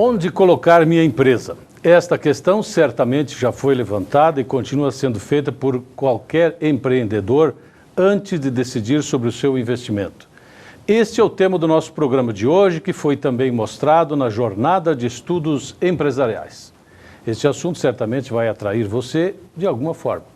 Onde colocar minha empresa? Esta questão certamente já foi levantada e continua sendo feita por qualquer empreendedor antes de decidir sobre o seu investimento. Este é o tema do nosso programa de hoje, que foi também mostrado na Jornada de Estudos Empresariais. Este assunto certamente vai atrair você de alguma forma.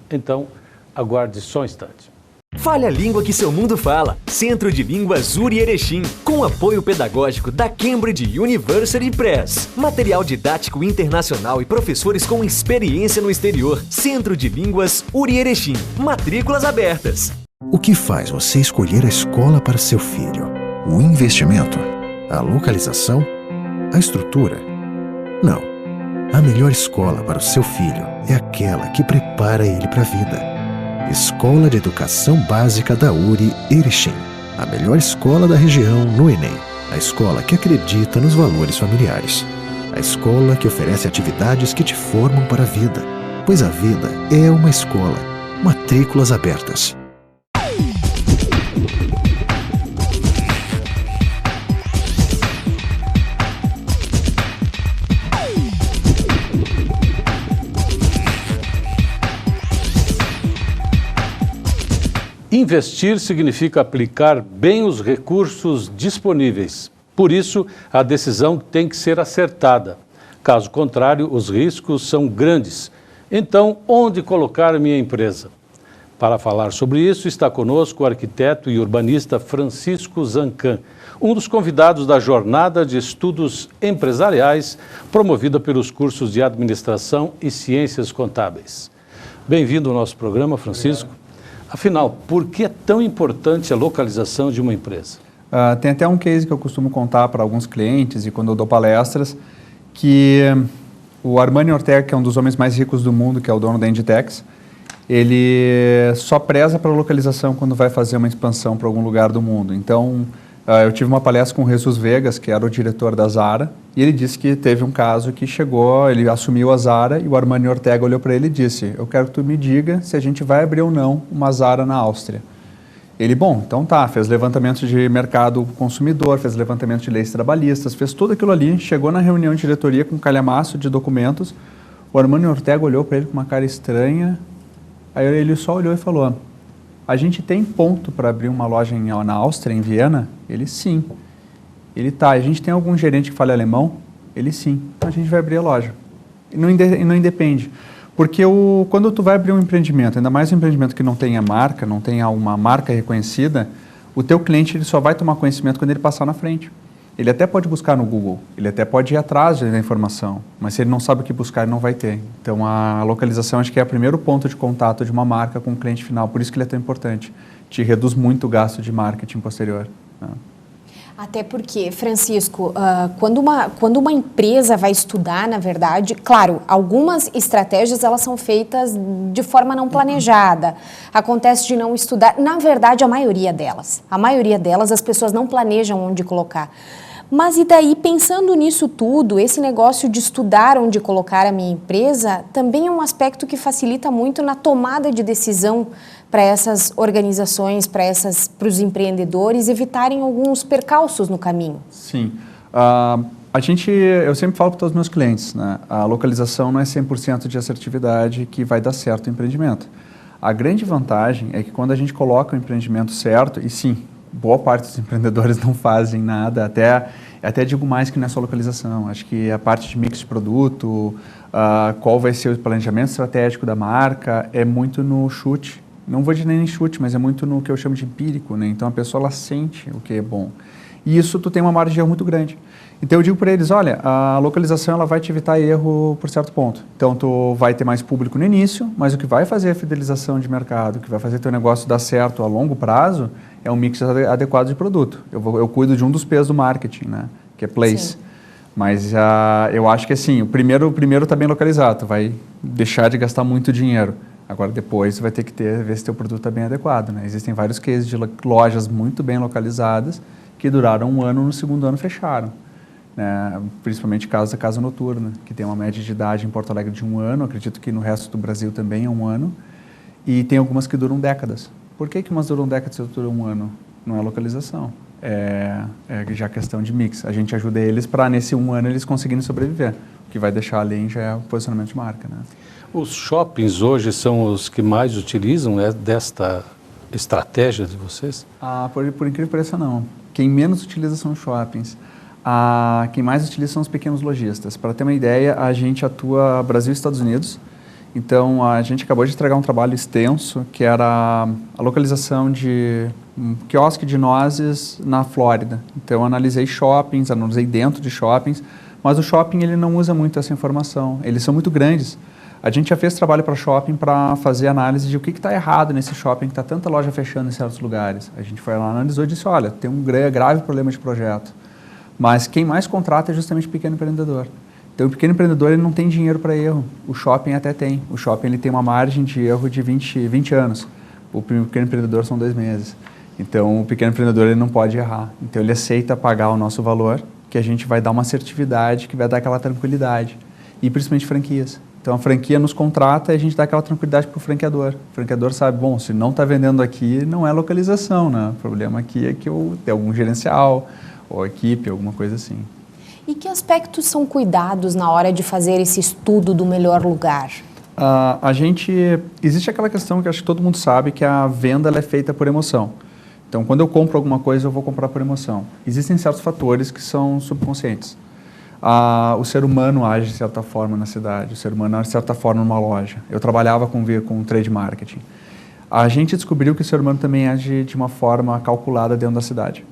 Então, aguarde só um instante. Fale a língua que seu mundo fala. Centro de Línguas URI Erechim, com apoio pedagógico da Cambridge University Press. Material didático internacional e professores com experiência no exterior. Centro de Línguas URI Erechim. Matrículas abertas. O que faz você escolher a escola para seu filho? O investimento? A localização? A estrutura? Não. A melhor escola para o seu filho é aquela que prepara ele para a vida. Escola de Educação Básica da URI Erechim. A melhor escola da região no Enem. A escola que acredita nos valores familiares. A escola que oferece atividades que te formam para a vida. Pois a vida é uma escola. Matrículas abertas. Investir significa aplicar bem os recursos disponíveis. Por isso, a decisão tem que ser acertada. Caso contrário, os riscos são grandes. Então, onde colocar minha empresa? Para falar sobre isso, está conosco o arquiteto e urbanista Francisco Zancan, um dos convidados da Jornada de Estudos Empresariais, promovida pelos cursos de Administração e Ciências Contábeis. Bem-vindo ao nosso programa, Francisco. Afinal, por que é tão importante a localização de uma empresa? Tem até um case que eu costumo contar para alguns clientes e quando eu dou palestras, que o Armani Ortega, que é um dos homens mais ricos do mundo, que é o dono da Inditex, ele só preza para a localização quando vai fazer uma expansão para algum lugar do mundo. Então, eu tive uma palestra com o Jesus Vegas, que era o diretor da Zara, e ele disse que teve um caso que chegou, ele assumiu a Zara e o Armani Ortega olhou para ele e disse: eu quero que tu me diga se a gente vai abrir ou não uma Zara na Áustria. Ele, bom, então tá, fez levantamento de mercado consumidor, fez levantamento de leis trabalhistas, fez tudo aquilo ali, chegou na reunião de diretoria com um calhamaço de documentos, o Armani Ortega olhou para ele com uma cara estranha, aí ele só olhou e falou: a gente tem ponto para abrir uma loja na Áustria, em Viena? Ele, sim. Ele, tá, a gente tem algum gerente que fale alemão? Ele, sim. Então a gente vai abrir a loja. E não independe. Porque quando tu vai abrir um empreendimento, ainda mais um empreendimento que não tenha marca, não tenha uma marca reconhecida, o teu cliente ele só vai tomar conhecimento quando ele passar na frente. Ele até pode buscar no Google, ele até pode ir atrás da informação, mas se ele não sabe o que buscar, ele não vai ter. Então, a localização acho que é o primeiro ponto de contato de uma marca com o cliente final, por isso que ele é tão importante. Te reduz muito o gasto de marketing posterior. Né? Até porque, Francisco, quando uma empresa vai estudar, na verdade, claro, algumas estratégias elas são feitas de forma não planejada. Acontece de não estudar, na verdade, a maioria delas, as pessoas não planejam onde colocar. Mas e daí, pensando nisso tudo, esse negócio de estudar onde colocar a minha empresa também é um aspecto que facilita muito na tomada de decisão para essas organizações, para os empreendedores evitarem alguns percalços no caminho. Sim. Eu sempre falo para todos os meus clientes, né? A localização não é 100% de assertividade que vai dar certo o empreendimento. A grande vantagem é que quando a gente coloca o empreendimento certo, e sim, boa parte dos empreendedores não fazem nada, até digo mais que não é só localização, acho que a parte de mix de produto, qual vai ser o planejamento estratégico da marca, é muito no chute, não vou dizer nem chute, mas é muito no que eu chamo de empírico, né? Então a pessoa ela sente o que é bom. E isso tu tem uma margem de erro muito grande. Então eu digo para eles, olha, a localização ela vai te evitar erro por certo ponto. Então tu vai ter mais público no início, mas o que vai fazer a fidelização de mercado, o que vai fazer teu negócio dar certo a longo prazo, é um mix adequado de produto. Eu cuido de um dos P's do marketing, né? Que é place. Sim. Mas eu acho que assim, o primeiro está bem localizado, tu vai deixar de gastar muito dinheiro. Agora depois tu vai ter que ver se teu produto está bem adequado, né? Existem vários cases de lojas muito bem localizadas que duraram um ano, no segundo ano fecharam. Né? Principalmente casos da Casa Noturna, que tem uma média de idade em Porto Alegre de 1 ano, acredito que no resto do Brasil também é 1 ano, e tem algumas que duram décadas. Por que umas duram décadas e outras duram 1 ano? Não é localização. já questão de mix. A gente ajuda eles para, nesse 1 ano, eles conseguirem sobreviver. O que vai deixar além já é o posicionamento de marca, né? Os shoppings hoje são os que mais utilizam desta estratégia de vocês? Por incrível que pareça, não. Quem menos utiliza são os shoppings. Quem mais utiliza são os pequenos lojistas. Para ter uma ideia, a gente atua Brasil e Estados Unidos. Então, a gente acabou de entregar um trabalho extenso, que era a localização de um quiosque de nozes na Flórida. Então, eu analisei shoppings, analisei dentro de shoppings, mas o shopping ele não usa muito essa informação. Eles são muito grandes. A gente já fez trabalho para shopping para fazer análise de o que está errado nesse shopping, que está tanta loja fechando em certos lugares. A gente foi lá, analisou e disse, olha, tem um grave problema de projeto. Mas quem mais contrata é justamente o pequeno empreendedor. Então, o pequeno empreendedor ele não tem dinheiro para erro. O shopping até tem. O shopping ele tem uma margem de erro de 20 anos. O pequeno empreendedor são 2 meses. Então, o pequeno empreendedor ele não pode errar. Então, ele aceita pagar o nosso valor, que a gente vai dar uma assertividade, que vai dar aquela tranquilidade. E principalmente franquias. Então, a franquia nos contrata e a gente dá aquela tranquilidade para o franqueador. O franqueador sabe, bom, se não está vendendo aqui, não é localização, né? O problema aqui é que tem algum gerencial ou equipe, alguma coisa assim. E que aspectos são cuidados na hora de fazer esse estudo do melhor lugar? Existe aquela questão que acho que todo mundo sabe, que a venda ela é feita por emoção. Então, quando eu compro alguma coisa, eu vou comprar por emoção. Existem certos fatores que são subconscientes. O ser humano age de certa forma na cidade, o ser humano age de certa forma numa loja. Eu trabalhava com trade marketing. A gente descobriu que o ser humano também age de uma forma calculada dentro da cidade.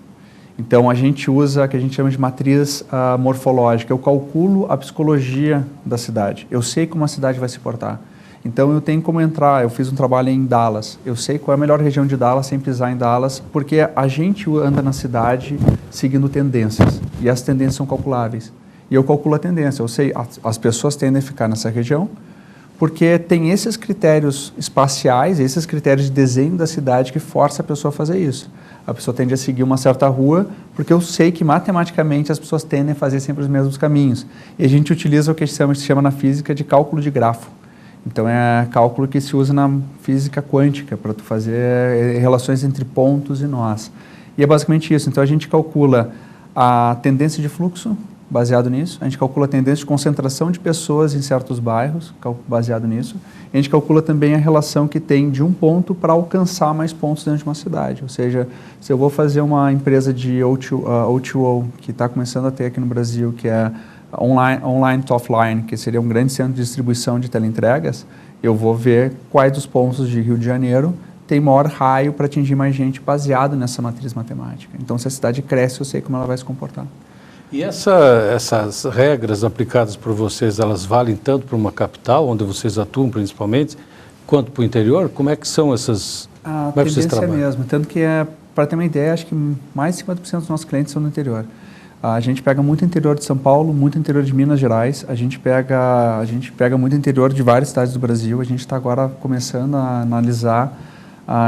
Então, a gente usa o que a gente chama de matriz morfológica. Eu calculo a psicologia da cidade. Eu sei como a cidade vai se portar. Então, eu tenho como entrar. Eu fiz um trabalho em Dallas. Eu sei qual é a melhor região de Dallas sem pisar em Dallas, porque a gente anda na cidade seguindo tendências. E as tendências são calculáveis. E eu calculo a tendência. Eu sei, as pessoas tendem a ficar nessa região, porque tem esses critérios espaciais, esses critérios de desenho da cidade que força a pessoa a fazer isso. A pessoa tende a seguir uma certa rua, porque eu sei que matematicamente as pessoas tendem a fazer sempre os mesmos caminhos. E a gente utiliza o que se chama na física de cálculo de grafo. Então é cálculo que se usa na física quântica, para tu fazer relações entre pontos e nós. E é basicamente isso. Então a gente calcula a tendência de fluxo, baseado nisso. A gente calcula a tendência de concentração de pessoas em certos bairros, baseado nisso. A gente calcula também a relação que tem de um ponto para alcançar mais pontos dentro de uma cidade. Ou seja, se eu vou fazer uma empresa de O2O, que está começando a ter aqui no Brasil, que é online to offline, que seria um grande centro de distribuição de teleentregas, eu vou ver quais dos pontos de Rio de Janeiro tem maior raio para atingir mais gente baseado nessa matriz matemática. Então, se a cidade cresce, eu sei como ela vai se comportar. E essas regras aplicadas por vocês, elas valem tanto para uma capital, onde vocês atuam principalmente, quanto para o interior? Como é que são essas... A tendência é a mesma, tanto que, para ter uma ideia, acho que mais de 50% dos nossos clientes são do interior. A gente pega muito interior de São Paulo, muito interior de Minas Gerais, a gente pega muito interior de várias cidades do Brasil, a gente está agora começando a analisar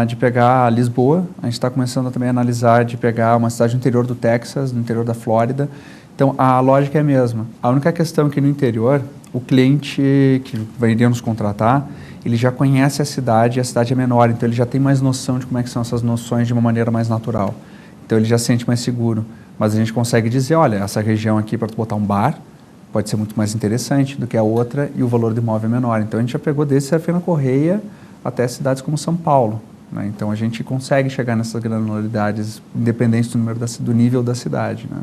de pegar Lisboa, a gente está começando também a analisar de pegar uma cidade do interior do Texas, no interior da Flórida. Então, a lógica é a mesma. A única questão é que no interior, o cliente que vai nos contratar, ele já conhece a cidade e a cidade é menor, então ele já tem mais noção de como é que são essas noções de uma maneira mais natural. Então, ele já se sente mais seguro. Mas a gente consegue dizer, olha, essa região aqui para tu botar um bar pode ser muito mais interessante do que a outra e o valor do imóvel é menor. Então, a gente já pegou desde Serafina Correia até cidades como São Paulo, né? Então, a gente consegue chegar nessas granularidades, independente do nível da cidade, né?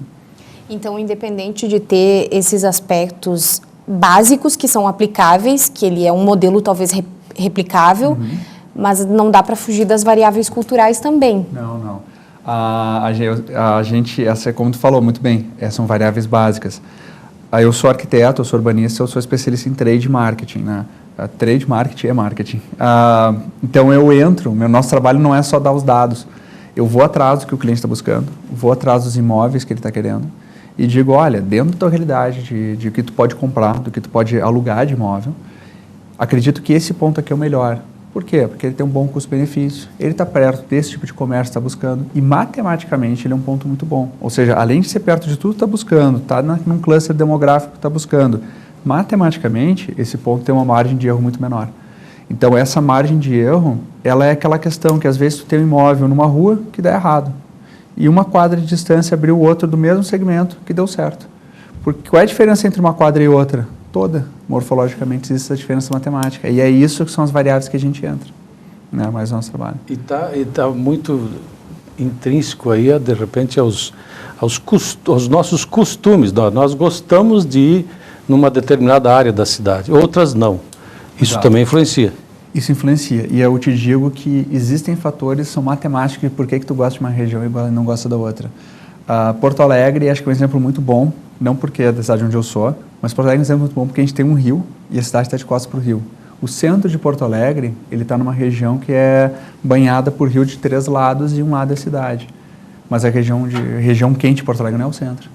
Então, independente de ter esses aspectos básicos que são aplicáveis, que ele é um modelo talvez replicável, mas não dá para fugir das variáveis culturais também. Não. A gente, como tu falou muito bem, são variáveis básicas. Eu sou arquiteto, eu sou urbanista, eu sou especialista em trade marketing, né? Trade marketing é marketing. Então meu nosso trabalho não é só dar os dados. Eu vou atrás do que o cliente está buscando, vou atrás dos imóveis que ele está querendo e digo, olha, dentro da tua realidade de que tu pode comprar, do que tu pode alugar de imóvel, acredito que esse ponto aqui é o melhor. Por quê? Porque ele tem um bom custo-benefício, ele está perto desse tipo de comércio que está buscando e matematicamente ele é um ponto muito bom. Ou seja, além de ser perto de tudo que está buscando, está num cluster demográfico que está buscando, matematicamente esse ponto tem uma margem de erro muito menor. Então essa margem de erro, ela é aquela questão que às vezes tu tem um imóvel numa rua que dá errado. e uma quadra de distância abriu outro do mesmo segmento que deu certo. Porque qual é a diferença entre uma quadra e outra? Toda. Morfologicamente existe essa diferença matemática. E é isso que são as variáveis que a gente entra, né? Mais o nosso trabalho. E tá muito intrínseco aí, de repente, aos nossos costumes. Nós gostamos de ir numa determinada área da cidade, outras não. Isso Exato. também influencia. Isso influencia. E eu te digo que existem fatores, são matemáticos, de por que tu gosta de uma região e não gosta da outra. Porto Alegre, acho que é um exemplo muito bom, não porque é da cidade onde eu sou, mas Porto Alegre é um exemplo muito bom porque a gente tem um rio e a cidade está de costas para o rio. O centro de Porto Alegre, ele está numa região que é banhada por rio de 3 lados e um lado é a cidade. Mas a região quente de Porto Alegre não é o centro.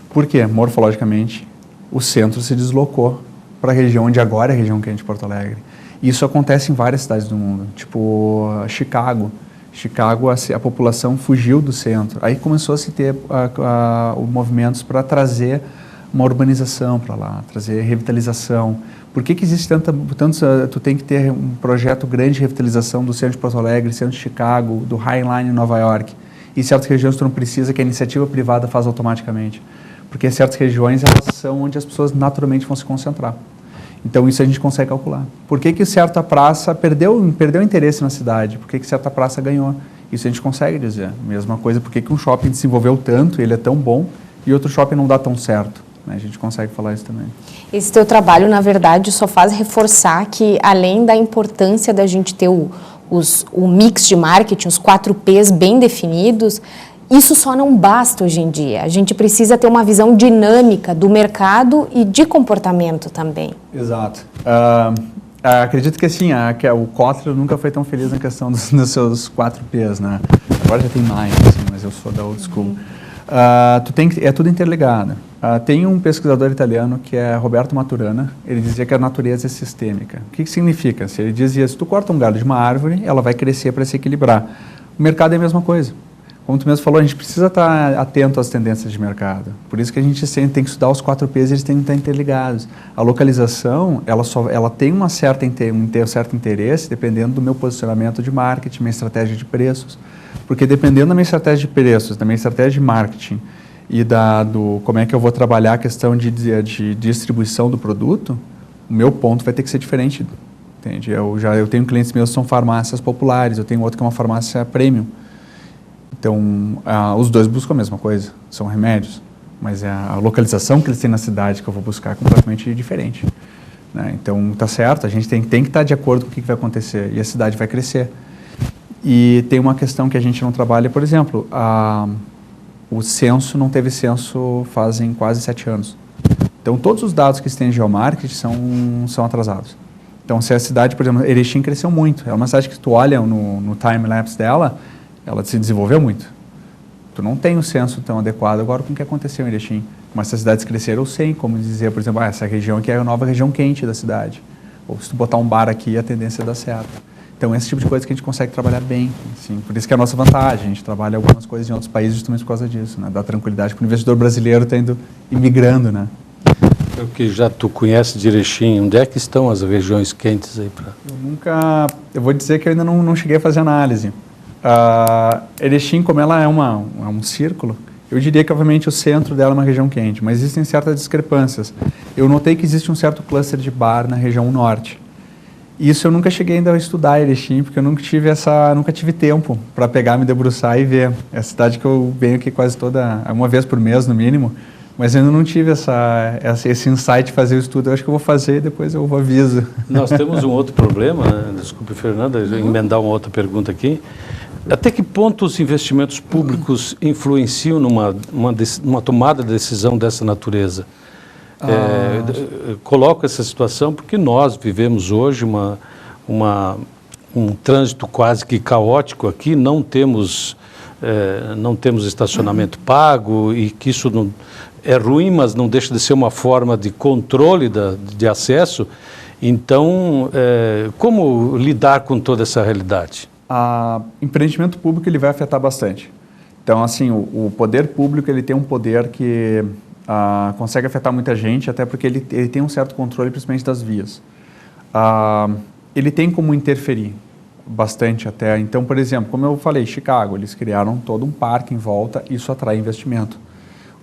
Por quê? Morfologicamente, o centro se deslocou para a região onde agora é a região quente de Porto Alegre. Isso acontece em várias cidades do mundo, tipo Chicago. Chicago, a população fugiu do centro. Aí começou a se ter movimentos para trazer uma urbanização para lá, trazer revitalização. Por que existe tu tem que ter um projeto grande de revitalização do centro de Porto Alegre, centro de Chicago, do High Line em Nova York? E certas regiões tu não precisa, que a iniciativa privada faz automaticamente. Porque certas regiões elas são onde as pessoas naturalmente vão se concentrar. Então isso a gente consegue calcular. Por que certa praça perdeu interesse na cidade? Por que certa praça ganhou? Isso a gente consegue dizer. Mesma coisa, por que um shopping desenvolveu tanto, ele é tão bom, e outro shopping não dá tão certo? A gente consegue falar isso também. Esse teu trabalho, na verdade, só faz reforçar que, além da importância da gente ter o mix de marketing, os 4 Ps bem definidos, isso só não basta hoje em dia. A gente precisa ter uma visão dinâmica do mercado e de comportamento também. Exato. Acredito que assim, o Kotler nunca foi tão feliz na questão dos seus 4 Ps, né? Agora já tem mais, assim, mas eu sou da old school. É tudo interligado. Tem um pesquisador italiano que é Roberto Maturana, ele dizia que a natureza é sistêmica. O que significa? Ele dizia, se tu corta um galho de uma árvore, ela vai crescer para se equilibrar. O mercado é a mesma coisa. Como tu mesmo falou, a gente precisa estar atento às tendências de mercado. Por isso que a gente sempre tem que estudar os 4 Ps, eles têm que estar interligados. A localização, ela tem um certo interesse dependendo do meu posicionamento de marketing, minha estratégia de preços. Porque dependendo da minha estratégia de preços, da minha estratégia de marketing e como é que eu vou trabalhar a questão de distribuição do produto, o meu ponto vai ter que ser diferente. Entende? Eu tenho clientes meus que são farmácias populares, eu tenho outro que é uma farmácia premium. Então, os dois buscam a mesma coisa, são remédios, mas a localização que eles têm na cidade que eu vou buscar é completamente diferente. Né? Então, tá certo, a gente tem que estar de acordo com o que vai acontecer e a cidade vai crescer. E tem uma questão que a gente não trabalha, por exemplo, o censo, não teve censo fazem quase 7 anos. Então, todos os dados que se tem em geomarketing são atrasados. Então, se a cidade, por exemplo, Erechim cresceu muito, é uma cidade que tu olha no time-lapse dela, ela se desenvolveu muito. Tu não tem o censo tão adequado agora com o que aconteceu em Erechim. Mas se as cidades cresceram, eu sei como dizer, por exemplo, essa região aqui é a nova região quente da cidade. Ou se tu botar um bar aqui, a tendência é dar certo. Então, esse tipo de coisa que a gente consegue trabalhar bem. Assim, por isso que é a nossa vantagem. A gente trabalha algumas coisas em outros países justamente por causa disso. Né? Dá tranquilidade para o investidor brasileiro está imigrando. Né? O que já tu conhece de Erechim, onde é que estão as regiões quentes aí? Eu vou dizer que eu ainda não cheguei a fazer análise. Erechim, como ela é um círculo, eu diria que, obviamente, o centro dela é uma região quente, mas existem certas discrepâncias. Eu notei que existe um certo cluster de bar na região norte. Isso eu nunca cheguei ainda a estudar Erechim, porque eu nunca tive tempo para pegar, me debruçar e ver. É a cidade que eu venho aqui quase uma vez por mês, no mínimo, mas eu ainda não tive esse insight de fazer o estudo. Eu acho que eu vou fazer e depois eu aviso. Nós temos um outro problema, né? Desculpe, Fernanda, emendar uma outra pergunta aqui. Até que ponto os investimentos públicos influenciam numa tomada de decisão dessa natureza? Coloco essa situação porque nós vivemos hoje um trânsito quase que caótico aqui, não temos estacionamento pago e que isso não, é ruim, mas não deixa de ser uma forma de controle de acesso. Então, como lidar com toda essa realidade? Empreendimento público ele vai afetar bastante. Então, assim, o poder público ele tem um poder que consegue afetar muita gente, até porque ele tem um certo controle, principalmente das vias. Ele tem como interferir. bastante até. Então, por exemplo, como eu falei, Chicago, eles criaram todo um parque em volta, isso atrai investimento.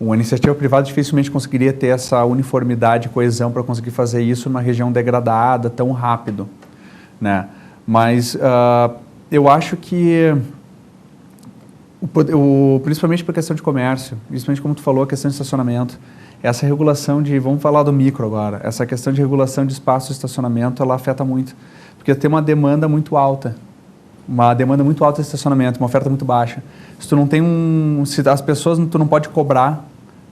Uma iniciativa privada dificilmente conseguiria ter essa uniformidade e coesão para conseguir fazer isso numa região degradada tão rápido, né? Mas eu acho que, principalmente por questão de comércio, principalmente como tu falou, a questão de estacionamento, essa regulação vamos falar do micro agora, essa questão de regulação de espaço de estacionamento, ela afeta muito, porque tem uma demanda muito alta de estacionamento, uma oferta muito baixa. Se tu não tem se as pessoas, tu não pode cobrar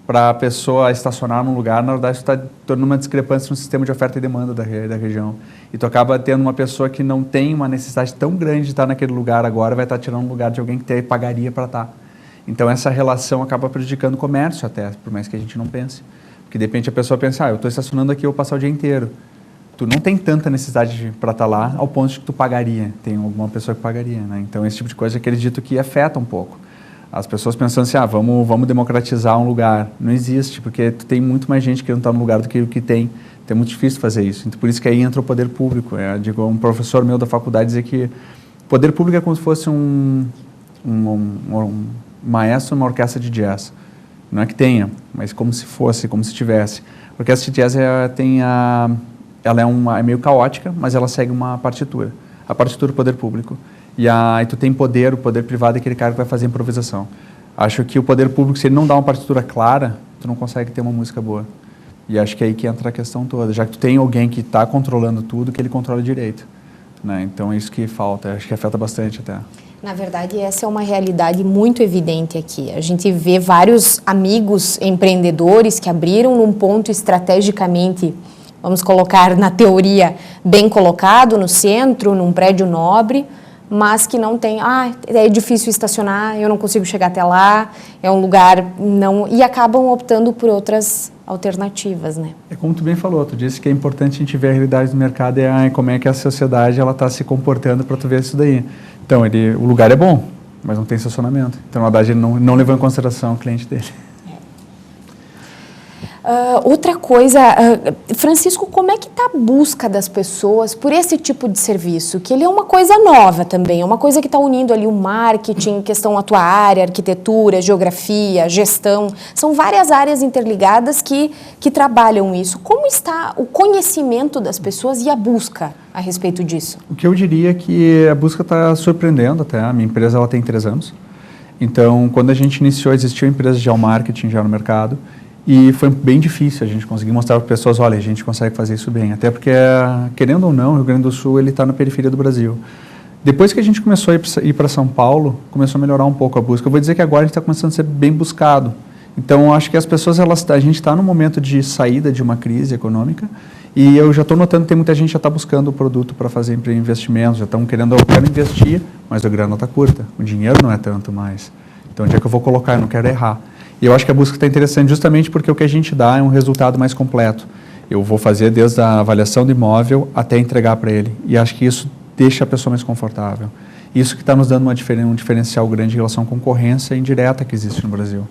para a pessoa estacionar num lugar, na verdade, tu está tornando uma discrepância no sistema de oferta e demanda da região. E tu acaba tendo uma pessoa que não tem uma necessidade tão grande de estar naquele lugar agora, vai estar tirando um lugar de alguém que pagaria para estar. Então, essa relação acaba prejudicando o comércio até, por mais que a gente não pense. Porque, de repente, a pessoa pensa, eu estou estacionando aqui, eu vou passar o dia inteiro. Tu não tem tanta necessidade para estar lá ao ponto de que tu pagaria. Tem alguma pessoa que pagaria, né? Então, esse tipo de coisa eu acredito que afeta um pouco. As pessoas pensando assim, vamos democratizar um lugar. Não existe, porque tu tem muito mais gente querendo estar no lugar do que o que tem. Então, é muito difícil fazer isso. Então, por isso que aí entra o poder público. Digo, um professor meu da faculdade dizia que o poder público é como se fosse um maestro numa orquestra de jazz. Não é que tenha, mas como se fosse, como se tivesse. A orquestra de jazz ela é meio caótica, mas ela segue uma partitura. A partitura do poder público. E aí tu tem o poder privado é aquele cara que vai fazer improvisação. Acho que o poder público, se ele não dá uma partitura clara, tu não consegue ter uma música boa. E acho que é aí que entra a questão toda. Já que tu tem alguém que está controlando tudo, que ele controla direito. Né? Então é isso que falta, acho que afeta bastante até. Na verdade, essa é uma realidade muito evidente aqui. A gente vê vários amigos empreendedores que abriram num ponto estrategicamente, vamos colocar na teoria, bem colocado, no centro, num prédio nobre, mas que não tem, é difícil estacionar, eu não consigo chegar até lá, é um lugar não... E acabam optando por outras alternativas, né? É como tu bem falou, tu disse que é importante a gente ver a realidade do mercado e como é que a sociedade está se comportando para tu ver isso daí. Então, o lugar é bom, mas não tem estacionamento. Então, na verdade, ele não levou em consideração o cliente dele. Outra coisa, Francisco, como é que está a busca das pessoas por esse tipo de serviço? Que ele é uma coisa nova também, é uma coisa que está unindo ali o marketing, questão a tua área, arquitetura, geografia, gestão. São várias áreas interligadas que trabalham isso. Como está o conhecimento das pessoas e a busca a respeito disso? O que eu diria é que a busca está surpreendendo até. A minha empresa ela tem 3 anos. Então, quando a gente iniciou, existiam empresas de geomarketing já no mercado. E foi bem difícil a gente conseguir mostrar para as pessoas, olha, a gente consegue fazer isso bem. Até porque, querendo ou não, o Rio Grande do Sul está na periferia do Brasil. Depois que a gente começou a ir para São Paulo, começou a melhorar um pouco a busca. Eu vou dizer que agora a gente está começando a ser bem buscado. Então, acho que as pessoas, a gente está no momento de saída de uma crise econômica e eu já estou notando que tem muita gente que já está buscando o produto para fazer investimentos, já estão querendo, eu quero investir, mas a grana está curta, o dinheiro não é tanto mais. Então, onde é que eu vou colocar? Eu não quero errar. E eu acho que a busca está interessante justamente porque o que a gente dá é um resultado mais completo. Eu vou fazer desde a avaliação do imóvel até entregar para ele. E acho que isso deixa a pessoa mais confortável. Isso que está nos dando um diferencial grande em relação à concorrência indireta que existe no Brasil.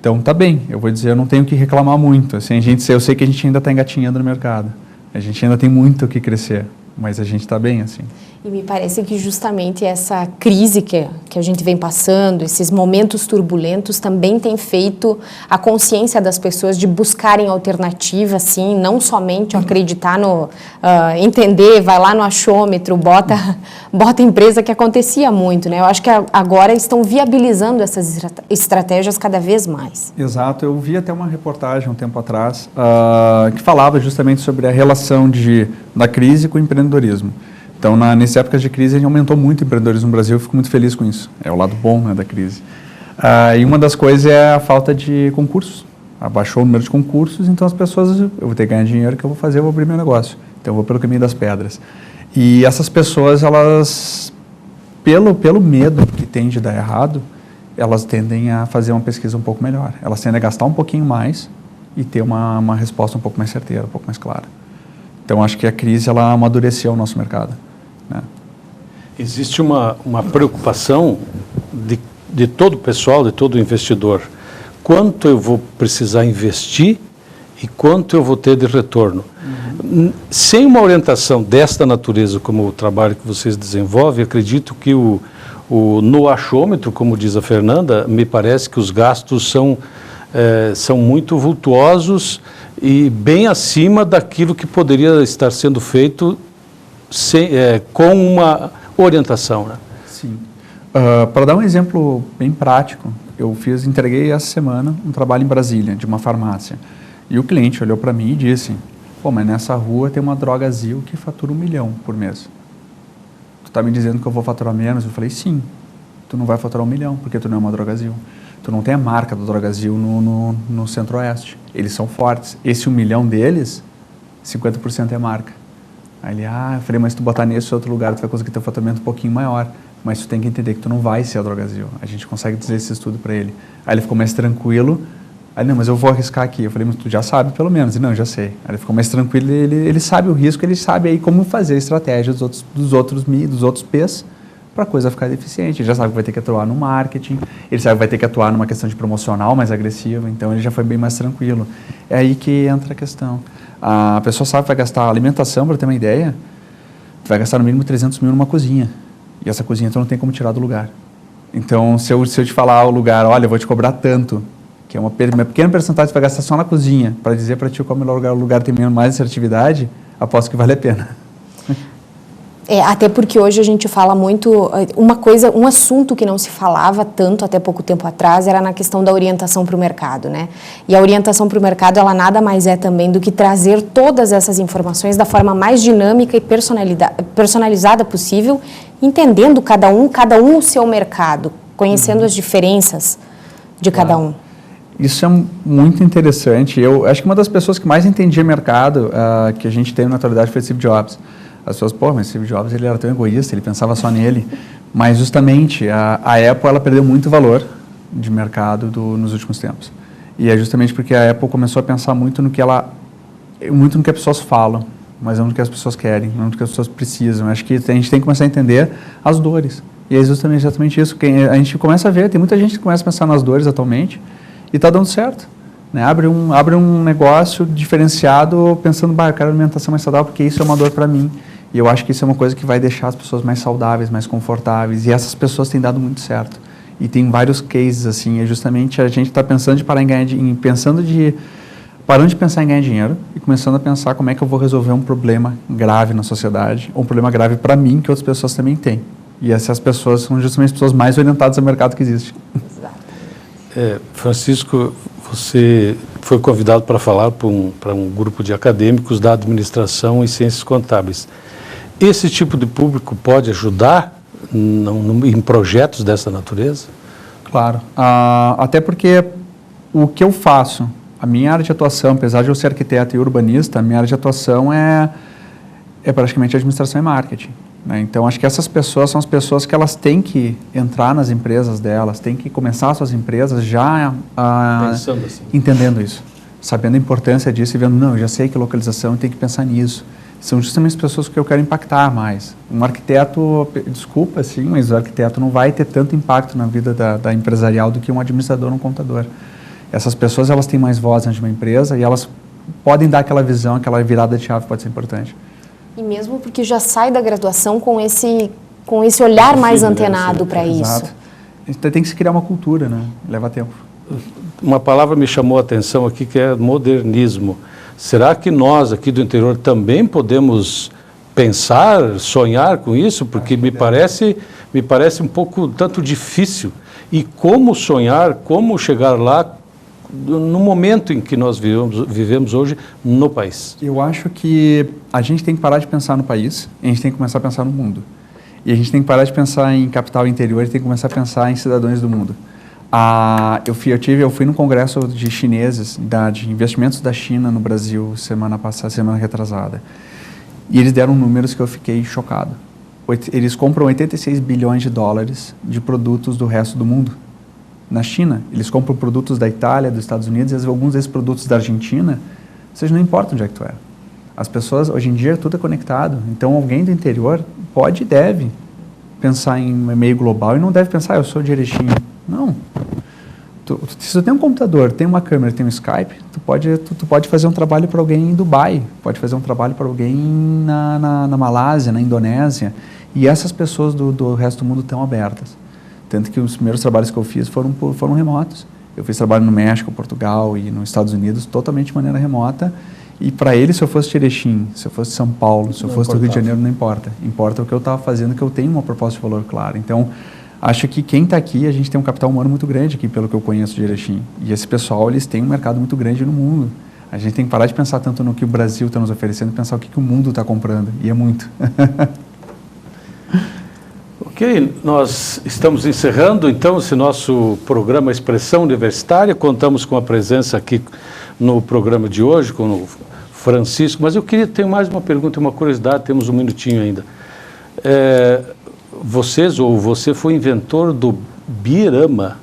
Então, tá bem. Eu vou dizer, eu não tenho que reclamar muito. Assim, eu sei que a gente ainda está engatinhando no mercado. A gente ainda tem muito o que crescer, mas a gente está bem, assim. E me parece que justamente essa crise que a gente vem passando, esses momentos turbulentos, também tem feito a consciência das pessoas de buscarem alternativas, sim, não somente acreditar entender, vai lá no achômetro, bota empresa, que acontecia muito, né? Eu acho que agora estão viabilizando essas estratégias cada vez mais. Exato, eu vi até uma reportagem um tempo atrás que falava justamente sobre a relação da crise com o empreendedorismo. Então, nessas épocas de crise, a gente aumentou muito o empreendedorismo no Brasil, eu fico muito feliz com isso. É o lado bom, né, da crise. E uma das coisas é a falta de concursos. Abaixou o número de concursos, então as pessoas, eu vou ter que ganhar dinheiro, que eu vou fazer, eu vou abrir meu negócio. Então, eu vou pelo caminho das pedras. E essas pessoas, elas, pelo medo que tem de dar errado, elas tendem a fazer uma pesquisa um pouco melhor. Elas tendem a gastar um pouquinho mais e ter uma resposta um pouco mais certeira, um pouco mais clara. Então, acho que a crise, ela amadureceu o nosso mercado. Né? Existe uma preocupação de todo o pessoal, de todo o investidor. Quanto eu vou precisar investir e quanto eu vou ter de retorno. Sem uma orientação desta natureza, como o trabalho que vocês desenvolvem, acredito que no achômetro, como diz a Fernanda, me parece que os gastos são muito vultuosos e bem acima daquilo que poderia estar sendo feito com uma orientação, né? Sim. Para dar um exemplo bem prático, eu entreguei essa semana um trabalho em Brasília, de uma farmácia. E o cliente olhou para mim e disse, pô, mas nessa rua tem uma Drogazil que fatura 1 milhão por mês. Tu está me dizendo que eu vou faturar menos? Eu falei, sim, tu não vai faturar 1 milhão, porque tu não é uma Drogazil. Tu não tem a marca do Drogazil no Centro-Oeste. Eles são fortes. Esse 1 milhão deles, 50% é marca. Aí ele, eu falei, mas se tu botar nesse outro lugar, tu vai conseguir ter um faturamento um pouquinho maior. Mas tu tem que entender que tu não vai ser a Drogazil. A gente consegue dizer esse estudo para ele. Aí ele ficou mais tranquilo. Aí, não, mas eu vou arriscar aqui. Eu falei, mas tu já sabe pelo menos. Ele, não, já sei. Aí ele ficou mais tranquilo, ele sabe o risco, ele sabe aí como fazer a estratégia dos outros P's para a coisa ficar eficiente. Ele já sabe que vai ter que atuar no marketing, ele sabe que vai ter que atuar numa questão de promocional mais agressiva, então ele já foi bem mais tranquilo. É aí que entra a questão. A pessoa sabe que vai gastar alimentação, para ter uma ideia, vai gastar no mínimo 300 mil numa cozinha. E essa cozinha tu não tem como tirar do lugar. Então, se eu te falar o lugar, olha, eu vou te cobrar tanto, que é uma pequena percentagem que você vai gastar só na cozinha, para dizer para ti qual é o melhor lugar tem mais assertividade, aposto que vale a pena. Até porque hoje a gente fala muito, um assunto que não se falava tanto até pouco tempo atrás era na questão da orientação para o mercado, né? E a orientação para o mercado, ela nada mais é também do que trazer todas essas informações da forma mais dinâmica e personalizada possível, entendendo cada um o seu mercado, conhecendo as diferenças de cada um. Isso é muito interessante. Eu acho que uma das pessoas que mais entendia mercado que a gente teve na atualidade foi Steve Jobs. As pessoas, mas Steve Jobs ele era tão egoísta, ele pensava só nele. Mas justamente a Apple ela perdeu muito valor de mercado nos últimos tempos. E é justamente porque a Apple começou a pensar muito no que as pessoas falam, mas não no que as pessoas querem, não no que as pessoas precisam. Acho que a gente tem que começar a entender as dores. E é exatamente isso que a gente começa a ver. Tem muita gente que começa a pensar nas dores atualmente e está dando certo. Né? Abre um negócio diferenciado pensando, eu quero alimentação mais saudável porque isso é uma dor para mim. E eu acho que isso é uma coisa que vai deixar as pessoas mais saudáveis, mais confortáveis. E essas pessoas têm dado muito certo. E tem vários cases, assim, é justamente a gente está pensando de parar em ganhar dinheiro, parando de pensar em ganhar dinheiro e começando a pensar como é que eu vou resolver um problema grave na sociedade, ou um problema grave para mim que outras pessoas também têm. E essas pessoas são justamente as pessoas mais orientadas ao mercado que existe. Francisco, você foi convidado para falar para um grupo de acadêmicos da administração e ciências contábeis. Esse tipo de público pode ajudar em projetos dessa natureza? Claro, até porque o que eu faço, a minha área de atuação, apesar de eu ser arquiteto e urbanista, a minha área de atuação é praticamente administração e marketing. Né? Então, acho que essas pessoas são as pessoas que elas têm que entrar nas empresas delas, têm que começar suas empresas já pensando assim, entendendo isso, sabendo a importância disso e vendo, eu já sei que localização, tem que pensar nisso. São justamente as pessoas que eu quero impactar mais. Um arquiteto, desculpa, sim, mas o arquiteto não vai ter tanto impacto na vida da empresarial do que um administrador ou um contador. Essas pessoas, elas têm mais voz dentro de uma empresa e elas podem dar aquela visão, aquela virada de chave pode ser importante. E mesmo porque já sai da graduação com esse olhar mais antenado para isso. Exato. Então, tem que se criar uma cultura, né? Leva tempo. Uma palavra me chamou a atenção aqui que é modernismo. Será que nós aqui do interior também podemos pensar, sonhar com isso? Porque me parece um pouco tanto difícil. E como sonhar, como chegar lá no momento em que nós vivemos hoje no país? Eu acho que a gente tem que parar de pensar no país e a gente tem que começar a pensar no mundo. E a gente tem que parar de pensar em capital interior e tem que começar a pensar em cidadãos do mundo. Eu fui num congresso de chineses, de investimentos da China no Brasil semana retrasada. E eles deram números que eu fiquei chocado. Eles compram 86 bilhões de dólares de produtos do resto do mundo. Na China, eles compram produtos da Itália, dos Estados Unidos e alguns desses produtos da Argentina, não importa onde é que tu é. As pessoas, hoje em dia, tudo é conectado. Então, alguém do interior pode e deve pensar em meio global e não deve pensar, eu sou de Erechim. Não. Se tu tem um computador, tem uma câmera, tem um Skype, tu pode fazer um trabalho para alguém em Dubai, pode fazer um trabalho para alguém na Malásia, na Indonésia, e essas pessoas do resto do mundo estão abertas. Tanto que os primeiros trabalhos que eu fiz foram remotos. Eu fiz trabalho no México, Portugal e nos Estados Unidos totalmente de maneira remota. E para ele, se eu fosse de Erechim, se eu fosse de São Paulo, se eu fosse do Rio de Janeiro, não importa. Importa o que eu estava fazendo, que eu tenho uma proposta de valor clara. Então, acho que quem está aqui, a gente tem um capital humano muito grande aqui, pelo que eu conheço de Erechim. E esse pessoal, eles têm um mercado muito grande no mundo. A gente tem que parar de pensar tanto no que o Brasil está nos oferecendo, pensar o que o mundo está comprando. E é muito. Ok, nós estamos encerrando então esse nosso programa Expressão Universitária. Contamos com a presença aqui no programa de hoje, com o Francisco, mas eu queria ter mais uma pergunta e uma curiosidade, temos um minutinho ainda. Você foi inventor do Birama.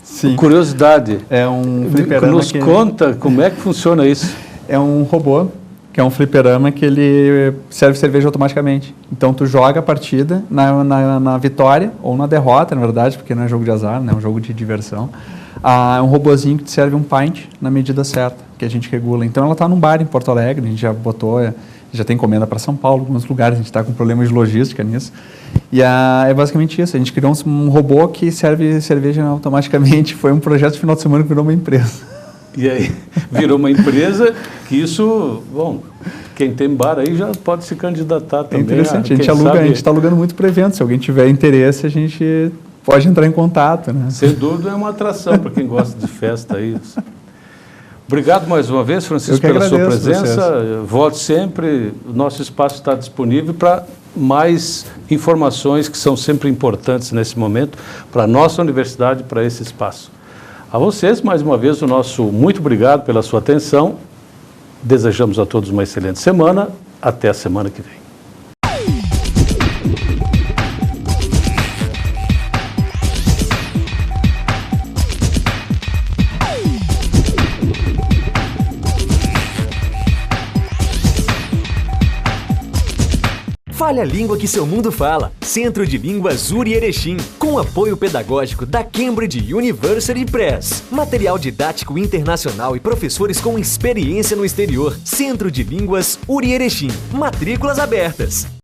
Sim. Curiosidade. É um fliperama. Nos conta como é que funciona isso. É um robô, que é um fliperama que ele serve cerveja automaticamente. Então, tu joga a partida na vitória ou na derrota, na verdade, porque não é jogo de azar, né? É um jogo de diversão. É um robozinho que te serve um pint na medida certa, que a gente regula. Então, ela está num bar em Porto Alegre, a gente já botou, já tem encomenda para São Paulo, alguns lugares, a gente está com problemas de logística nisso. E é basicamente isso, a gente criou um robô que serve cerveja automaticamente. Foi um projeto de final de semana que virou uma empresa. E aí, virou uma empresa que isso, bom, quem tem bar aí já pode se candidatar também. É interessante, a gente está alugando muito para eventos. Se alguém tiver interesse, a gente pode entrar em contato, né? Sem dúvida é uma atração para quem gosta de festa aí. Obrigado mais uma vez, Francisco, pela sua presença. Volte sempre, o nosso espaço está disponível para mais informações que são sempre importantes nesse momento para a nossa universidade, para esse espaço. A vocês, mais uma vez, o nosso muito obrigado pela sua atenção. Desejamos a todos uma excelente semana. Até a semana que vem. Fale a língua que seu mundo fala. Centro de Línguas URI Erechim, com apoio pedagógico da Cambridge University Press. Material didático internacional e professores com experiência no exterior. Centro de Línguas URI Erechim. Matrículas abertas.